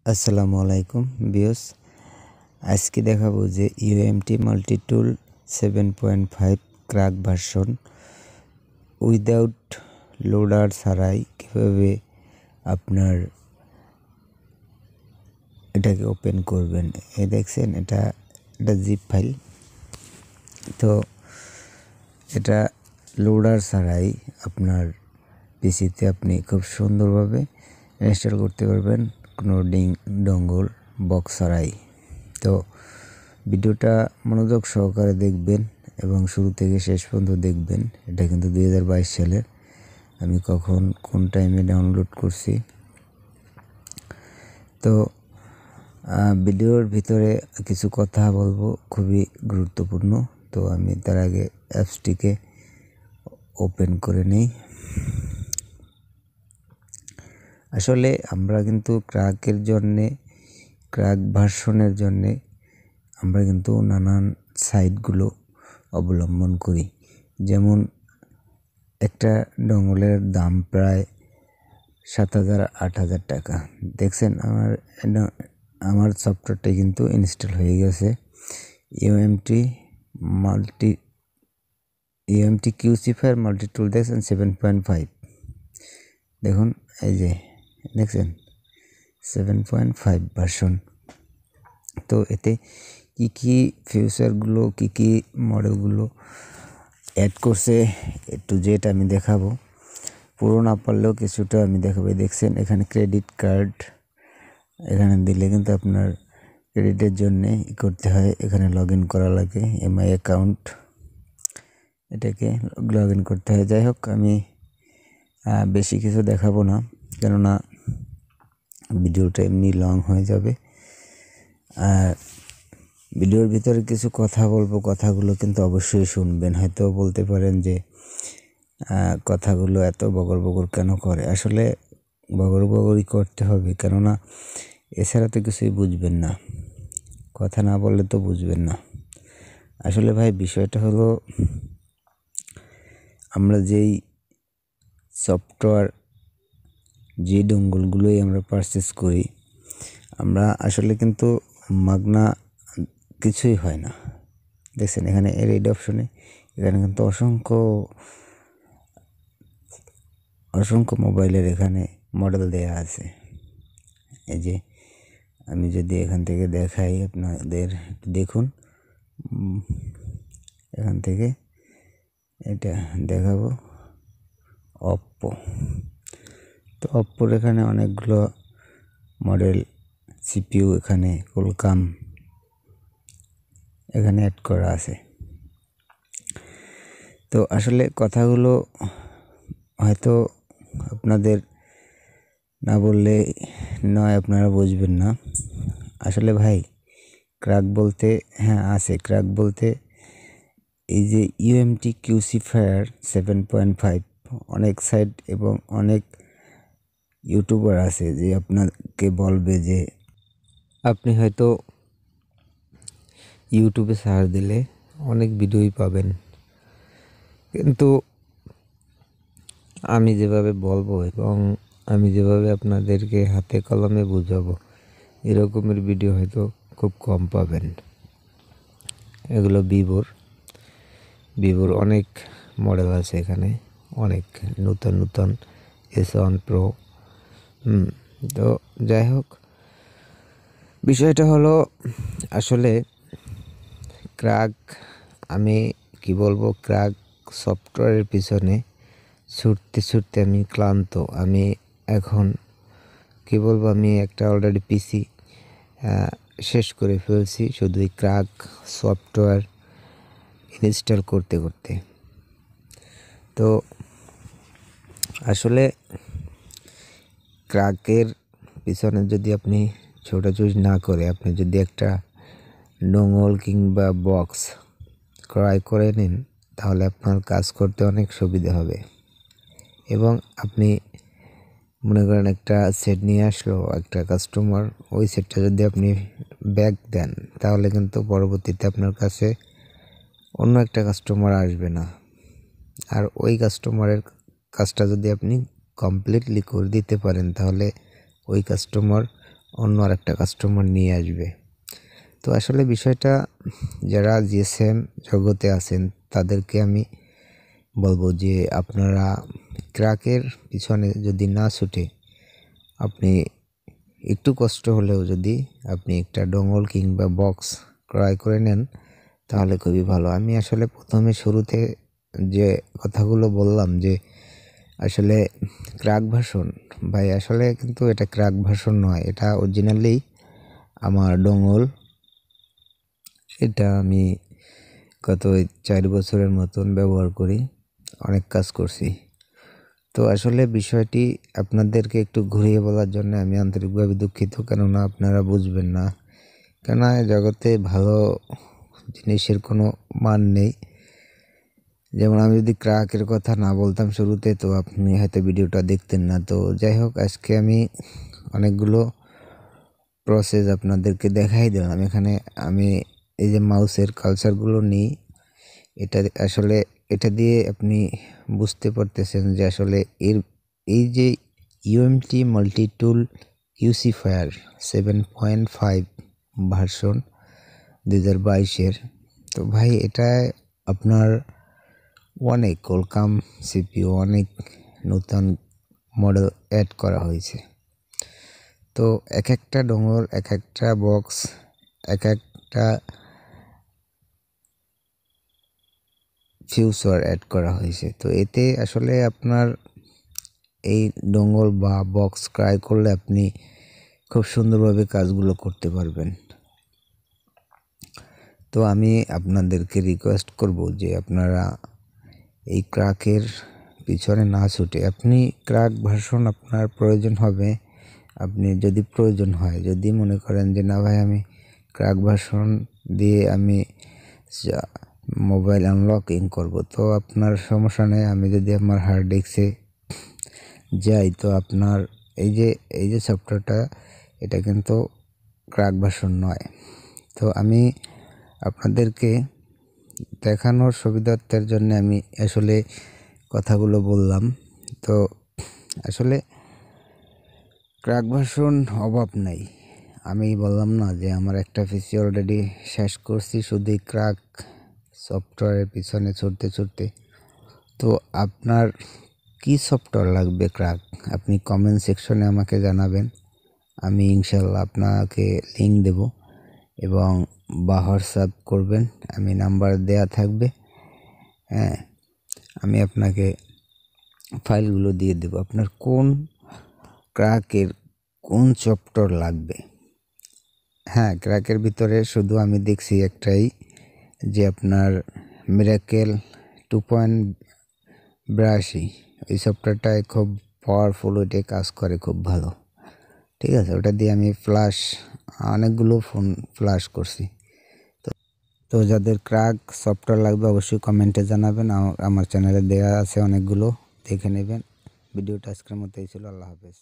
আসসালামু আলাইকুম ভিউয়ার্স, আজকে দেখাবো যে UMT multitool 7.5 crack version without loader ছাড়াই কীভাবে আপনার এটাকে ওপেন করবেন। এই দেখছেন এটা জিপ ফাইল। তো এটা লোডার ছাড়াই আপনার পিসিতে আপনি খুব সুন্দরভাবে ইনস্টল করতে পারবেন, কোনো ডঙ্গল বক্স ছাড়াই। তো ভিডিওটা মনোযোগ সহকারে দেখবেন এবং শুরু থেকে শেষ পর্যন্ত দেখবেন। এটা কিন্তু 2022 সালের, আমি কোন টাইমে ডাউনলোড করছি। তো ভিডিওর ভিতরে কিছু কথা বলবো, খুবই গুরুত্বপূর্ণ। তো আমি তার আগে অ্যাপসটিকে ওপেন করে নেই। আসলে আমরা কিন্তু ক্র্যাক ভার্সনের জন্যে আমরা কিন্তু নানান সাইটগুলো অবলম্বন করি। যেমন একটা ডঙ্গলের দাম প্রায় 7,000-8,000 টাকা। দেখছেন আমার সফটওয়্যারটা কিন্তু ইনস্টল হয়ে গেছে। ইউএমটি q7 মাল্টিটুল দেখছেন 7.5। দেখুন এই যে দেখছেন 7.5 ভার্সন। তো এতে কি ফিউচারগুলো কি মডেলগুলো অ্যাড করছে একটু জেড আমি দেখাবো। পুরো না পারলেও কিছুটা আমি দেখাবো। দেখছেন এখানে ক্রেডিট কার্ড এখানে দিলে কিন্তু আপনার ক্রেডিটের জন্য করতে হয়, এখানে লগ ইন করা লাগে, এমআই অ্যাকাউন্ট, এটাকে লগ ইন করতে হয়। যাই হোক, আমি বেশি কিছু দেখাবো না, কেননা ভিডিওটা এমনি লং হয়ে যাবে। আর ভিডিওর ভিতরে কিছু কথা বলবো, কথাগুলো কিন্তু অবশ্যই শুনবেন। হয়তো বলতে পারেন যে কথাগুলো এত বগর বগর কেন করে। আসলে বগর বগরই করতে হবে, কেননা এছাড়া তো কিছুই বুঝবেন না। কথা না বললে তো বুঝবেন না। আসলে ভাই বিষয়টা হলো, আমরা যেই সফটওয়্যার যে ডঙ্গলগুলোই আমরা পারচেস করি, আমরা আসলে কিন্তু মাগনা কিছুই হয় না। দেখছেন এখানে রেড অপশনে এখানে কিন্তু অসংখ্য মোবাইলের এখানে মডেল দেয়া আছে। এই যে আমি যদি এখান থেকে দেখাই আপনাদের, দেখুন এখান থেকে এটা দেখাবো অপ্পো। তো অপ্পোর এখানে অনেকগুলো মডেল, সিপিইউ এখানে কোলকাম এখানে অ্যাড করা আছে। তো আসলে কথাগুলো হয়তো আপনাদের না বললে নয়, আপনারা বুঝবেন না। আসলে ভাই ক্র্যাক বলতে আছে। ক্র্যাক বলতে এই যে ইউএমটি q7 7.5 অনেক সাইট এবং অনেক ইউটিউবার আছে যে আপনাকে বলবে যে আপনি হয়তো ইউটিউবে সার্চ দিলে অনেক ভিডিওই পাবেন, কিন্তু আমি যেভাবে বলবো এবং আমি যেভাবে আপনাদেরকে হাতে কলমে বুঝাবো, এরকমের ভিডিও হয়তো খুব কম পাবেন। এগুলো ভিভোর অনেক মডেল আছে এখানে, অনেক নতুন S1 Pro। তো যাই হোক, বিষয়টা হলো আসলে ক্র্যাক, আমি কি বলবো, ক্র্যাক সফটওয়্যারের পিছনে ছুটতে আমি ক্লান্ত। আমি এখন কি বলবো, আমি একটা অলরেডি পিসি শেষ করে ফেলছি শুধু এই ক্র্যাক সফটওয়্যার ইনস্টল করতে। তো আসলে ক্র্যাকের পিছনে যদি আপনি ছোটাছুটি না করে, আপনি যদি একটা ডঙ্গল কিংবা বক্স ক্রয় করে নিন, তাহলে আপনার কাজ করতে অনেক সুবিধা হবে। এবং আপনি মনে করেন একটা সেট নিয়ে আসলো একটা কাস্টমার, ওই সেটটা যদি আপনি ব্যাক দেন, তাহলে কিন্তু পরবর্তীতে আপনার কাছে অন্য একটা কাস্টমার আসবে না। আর ওই কাস্টমারের কাজটা যদি আপনি কমপ্লিটলি করে দিতে পারেন, তাহলে ওই কাস্টমার অন্য আরেকটা কাস্টমার নিয়ে আসবে। তো আসলে বিষয়টা যারা জিএসএম জগতে আছেন তাদেরকে আমি বলবো যে আপনারা ক্র্যাকের পিছনে যদি না ছুটে আপনি একটু কষ্ট হলেও যদি আপনি একটা ডঙ্গল কিংবা বক্স ক্রয় করে নেন তাহলে খুবই ভালো। আমি আসলে প্রথমে শুরুতে যে কথাগুলো বললাম যে আসলে ক্র্যাক ভার্সন, ভাই আসলে কিন্তু এটা ক্র্যাক ভার্সন নয়, এটা অরিজিনালি আমার ডঙ্গল। এটা আমি গত 4 বছরের মতন ব্যবহার করি, অনেক কাজ করছি। তো আসলে বিষয়টি আপনাদেরকে একটু ঘুরিয়ে বলার জন্য আমি আন্তরিকভাবে দুঃখিত, কেননা আপনারা বুঝবেন না, কেননা জগতে ভালো জিনিসের কোনো মান নেই। যেমন আমি যদি ক্র্যাকের কথা না বলতাম শুরুতে তো আপনি হয়তো ভিডিওটা দেখতেন না। তো যাই হোক, আজকে আমি অনেকগুলো প্রসেস আপনাদেরকে দেখাই দিলাম। এখানে আমি এই যে মাউসের কালচারগুলো নিই, এটা আসলে এটা দিয়ে আপনি বুঝতে পারতেছেন যে আসলে এই যে ইউএমটি মাল্টি টুল কিউসিফায়ার 7.5 ভার্সন 2022-এর। তো ভাই এটা আপনার অনেক কোলকাম সিপিইউ, অনেক নতুন মডেল অ্যাড করা হয়েছে। তো এক একটা ডোঙ্গল, এক একটা বক্স, এক একটা ফিউচার অ্যাড করা হয়েছে। তো এতে আসলে আপনার এই ডোঙ্গল বা বক্স ক্রয় করলে আপনি খুব সুন্দরভাবে কাজগুলো করতে পারবেন। তো আমি আপনাদেরকে রিকোয়েস্ট করব যে আপনারা এই ক্র্যাকের পিছনে না ছুটে, আপনি ক্র্যাক ভার্সন আপনার প্রয়োজন হবে, আপনি যদি প্রয়োজন হয়, যদি মনে করেন যে না ভাই আমি ক্র্যাক ভার্সন দিয়ে আমি মোবাইল আনলকিং করব, তো আপনার সমস্যা নেই। আমি যদি আমার হার্ড ডিস্কে যাই তো আপনার এই যে সফটওয়্যারটা, এটা কিন্তু ক্র্যাক ভার্সন নয়। তো আমি আপনাদেরকে দেখানোর সুবিধার্থের জন্য আমি আসলে কথাগুলো বললাম। তো আসলে ক্র্যাক ভার্সন অভাব নাই। আমি বললাম না যে আমার একটা পিসি অলরেডি শেষ করছি শুধু ক্র্যাক সফটওয়্যারের পিছনে ছুটতে ছুটতে। তো আপনার কি সফটওয়্যার লাগবে ক্র্যাক, আপনি কমেন্ট সেকশনে আমাকে জানাবেন, আমি ইনশাল্লাহ আপনাকে লিঙ্ক দেব এবং বা হোয়াটসঅ্যাপ করবেন, আমি নাম্বার দেয়া থাকবে। হ্যাঁ, আমি আপনাকে ফাইলগুলো দিয়ে দেব, আপনার কোন ক্র্যাকের কোন সফটওয়্যার লাগবে। হ্যাঁ, ক্র্যাকের ভিতরে শুধু আমি দেখছি একটাই, যে আপনার মিরাকেল 2.82, এই সফটওয়্যারটায় খুব পাওয়ারফুল, ওইটাই কাজ করে খুব ভালো। ঠিক আছে, ওটা দিয়ে আমি অনেকগুলো ফোন ফ্ল্যাশ করছি। তো যাদের ক্র্যাক সফটওয়্যার লাগবে অবশ্যই কমেন্টে জানাবেন, আমার চ্যানেলে দেওয়া আছে অনেকগুলো, দেখে নেবেন। ভিডিওটা আজকের মতো এই ছিল। আল্লাহ হাফেজ।